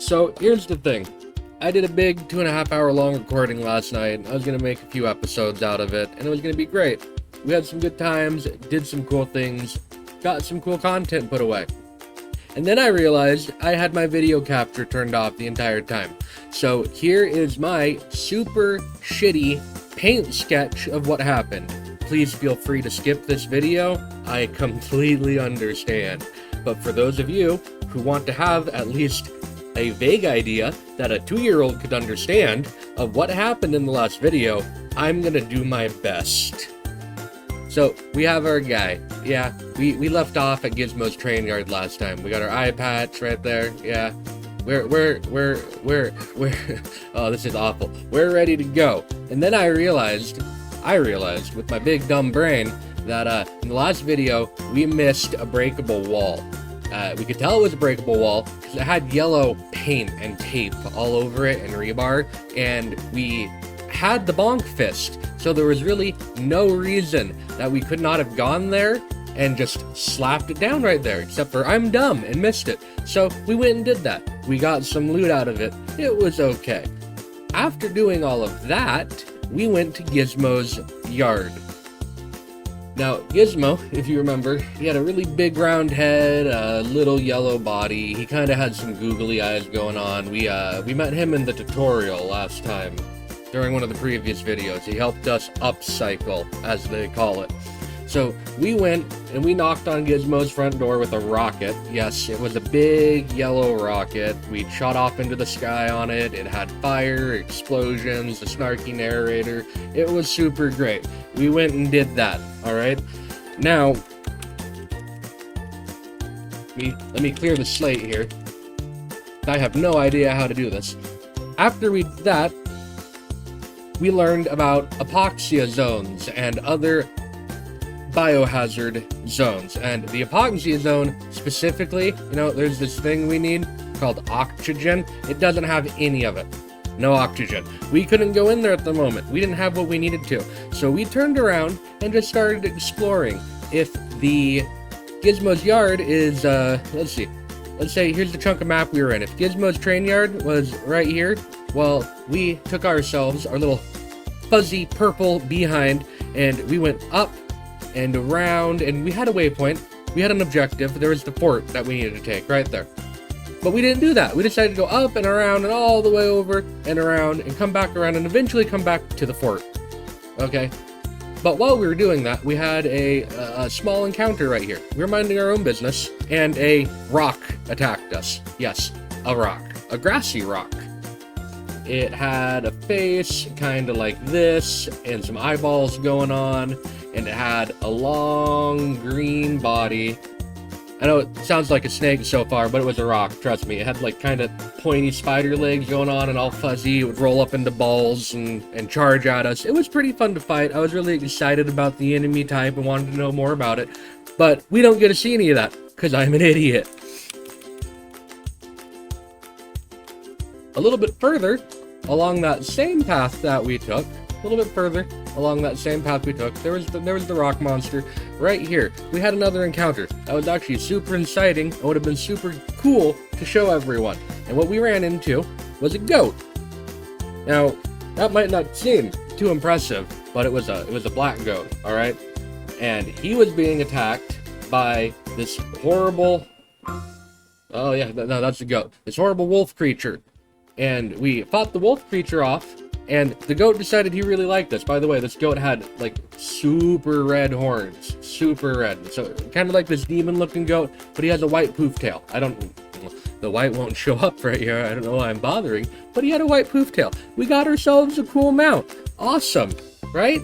So here's the thing. I did a big 2.5 hour long recording last night. I was going to make a few episodes out of it, and it was going to be great. We had some good times, did some cool things, got some cool content put away. And then I realized I had my video capture turned off the entire time. So here is my super shitty paint sketch of what happened. Please feel free to skip this video. I completely understand. But for those of you who want to have at least a vague idea that a 2-year-old could understand of what happened in the last video, I'm gonna do my best. So we have our guy. Yeah, we left off at Gizmo's train yard last time. We got our eye patch right there. Yeah, we're oh, this is awful. We're ready to go. And then I realized with my big dumb brain that in the last video we missed a breakable wall. We could tell it was a breakable wall because it had yellow paint and tape all over it and rebar, and we had the bonk fist, so there was really no reason that we could not have gone there and just slapped it down right there, except for I'm dumb and missed it. So we went and did that. We got some loot out of it. It was okay. After doing all of that, we went to Gizmo's yard. Now, Gizmo, if you remember, he had a really big round head, a little yellow body. He kind of had some googly eyes going on. We met him in the tutorial last time, during one of the previous videos. He helped us upcycle, as they call it. So we went and we knocked on Gizmo's front door with a rocket. Yes, it was a big yellow rocket. We shot off into the sky on it. It had fire, explosions, a snarky narrator. It was super great. We went and did that, alright? Now, let me clear the slate here. I have no idea how to do this. After we did that, we learned about epoxia zones and other biohazard zones. And the epoxia zone specifically, you know, there's this thing we need called oxygen. It doesn't have any of it. No oxygen. We couldn't go in there at the moment. We didn't have what we needed to. So we turned around and just started exploring. If the Gizmo's yard is, let's see. Let's say here's the chunk of map we were in. If Gizmo's train yard was right here, well, we took ourselves, our little fuzzy purple behind, and we went up and around, and we had a waypoint. We had an objective. There was the fort that we needed to take right there. But we didn't do that. We decided to go up and around and all the way over and around and come back around and eventually come back to the fort. Okay? But while we were doing that, we had a small encounter right here. We were minding our own business, and a rock attacked us. Yes, a rock. A grassy rock. It had a face kind of like this, and some eyeballs going on, and it had a long green body. I know it sounds like a snake so far, but it was a rock, trust me. It had like kind of pointy spider legs going on and all fuzzy. It would roll up into balls and charge at us. It was pretty fun to fight. I was really excited about the enemy type and wanted to know more about it. But we don't get to see any of that, because I'm an idiot. A little bit further along that same path that we took, there was the rock monster right here. We had another encounter that was actually super exciting and would have been super cool to show everyone. And what we ran into was a goat. Now, that might not seem too impressive, but it was a black goat, all right? And he was being attacked by this horrible, oh yeah, no, that's a goat. This horrible wolf creature. And we fought the wolf creature off, and the goat decided he really liked us. By the way, this goat had, like, super red horns. Super red. So, kind of like this demon-looking goat, but he has a white poof tail. The white won't show up right here. I don't know why I'm bothering, but he had a white poof tail. We got ourselves a cool mount. Awesome, right?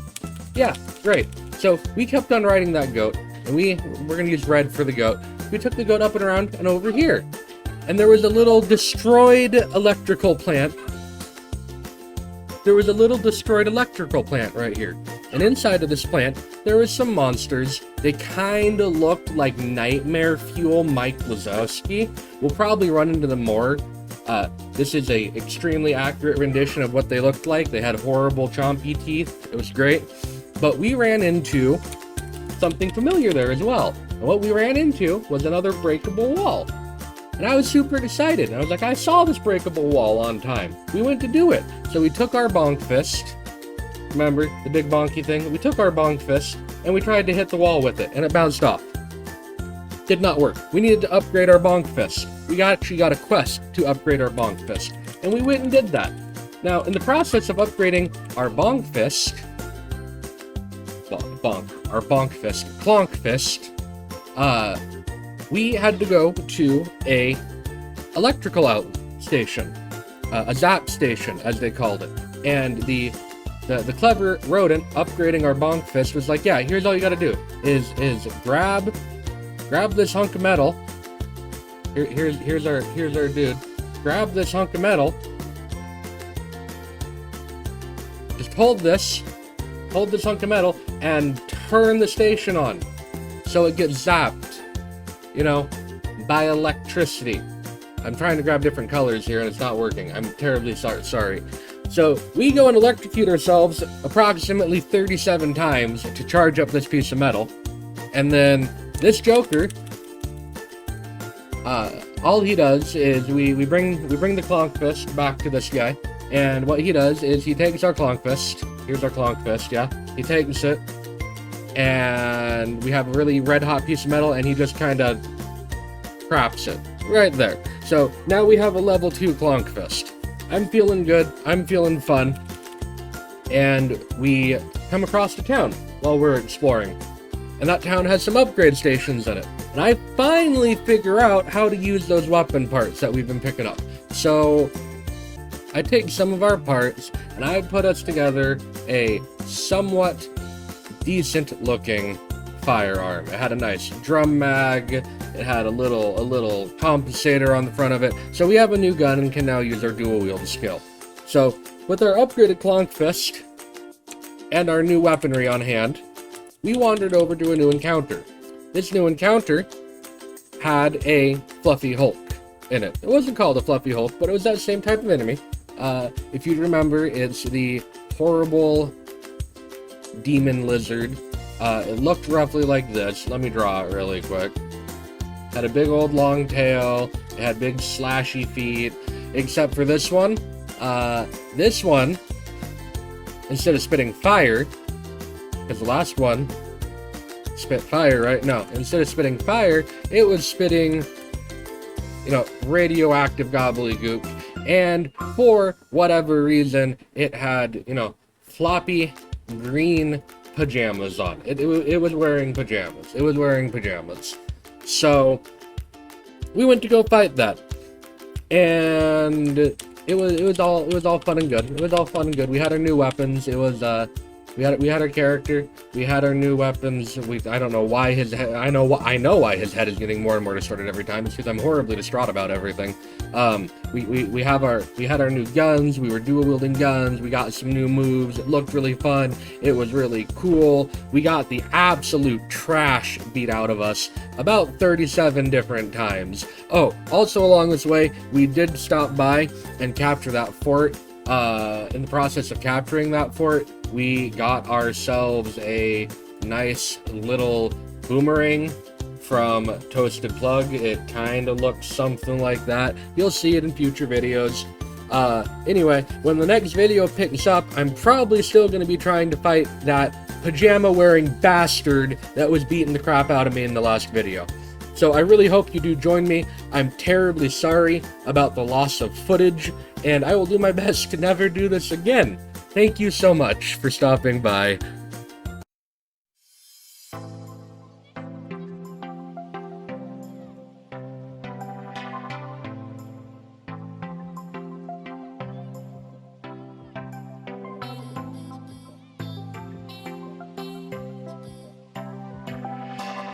Yeah, great. So, we kept on riding that goat, and we're going to use red for the goat. We took the goat up and around and over here. And there was a little destroyed electrical plant. Right here. And inside of this plant, there was some monsters. They kind of looked like nightmare fuel Mike Wazowski. We'll probably run into them more. This is a extremely accurate rendition of what they looked like. They had horrible chompy teeth. It was great. But we ran into something familiar there as well. And what we ran into was another breakable wall. And I was super excited. I was like, I saw this breakable wall on time. We went to do it. So we took our bonk fist. Remember the big bonky thing? We took our bonk fist and we tried to hit the wall with it, and it bounced off. Did not work. We needed to upgrade our bonk fist. We actually got a quest to upgrade our bonk fist, and we went and did that. Now, in the process of upgrading our bonk fist, our bonk fist, clonk fist, we had to go to a electrical out station, a zap station, as they called it. And the clever rodent upgrading our bonk fist was like, yeah, here's all you gotta do is grab this hunk of metal. Here's our dude. Grab this hunk of metal. Just hold this hunk of metal and turn the station on so it gets zapped, by electricity. I'm trying to grab different colors here and it's not working. I'm terribly sorry. So we go and electrocute ourselves approximately 37 times to charge up this piece of metal. And then this Joker, all he does is we bring the clonk fist back to this guy. And what he does is he takes our clonk fist. Here's our clonk fist, yeah. He takes it, and we have a really red-hot piece of metal, and he just kind of craps it right there. So now we have a level 2 clonk fist. I'm feeling good. I'm feeling fun. And we come across the town while we're exploring. And that town has some upgrade stations in it. And I finally figure out how to use those weapon parts that we've been picking up. So I take some of our parts and I put us together a somewhat decent looking firearm. It had a nice drum mag, it had a little compensator on the front of it. So we have a new gun and can now use our dual wield skill. So with our upgraded clonk fist and our new weaponry on hand, we wandered over to a new encounter. This new encounter had a Fluffy Hulk in it. It wasn't called a Fluffy Hulk, but it was that same type of enemy. If you remember, it's the horrible demon lizard. It looked roughly like this. Let me draw it really quick. Had a big old long tail. It had big slashy feet. Except for this one. This one, instead of spitting fire, because the last one spit fire, right? No, instead of spitting fire, it was spitting, radioactive gobbledygook. And for whatever reason, it had, floppy green pajamas on. It was wearing pajamas. It was wearing pajamas. So we went to go fight that, and it was all fun and good. It was all fun and good. We had our new weapons. It was we had our character. We had our new weapons. I don't know why his head. I know why his head is getting more and more distorted every time. It's because I'm horribly distraught about everything. We had our new guns. We were dual wielding guns. We got some new moves. It looked really fun. It was really cool. We got the absolute trash beat out of us about 37 different times. Oh, also along this way, we did stop by and capture that fort. In the process of capturing that fort, we got ourselves a nice little boomerang from Toasted Plug. It kind of looks something like that. You'll see it in future videos. Anyway, when the next video picks up, I'm probably still going to be trying to fight that pajama-wearing bastard that was beating the crap out of me in the last video. So I really hope you do join me. I'm terribly sorry about the loss of footage, and I will do my best to never do this again. Thank you so much for stopping by.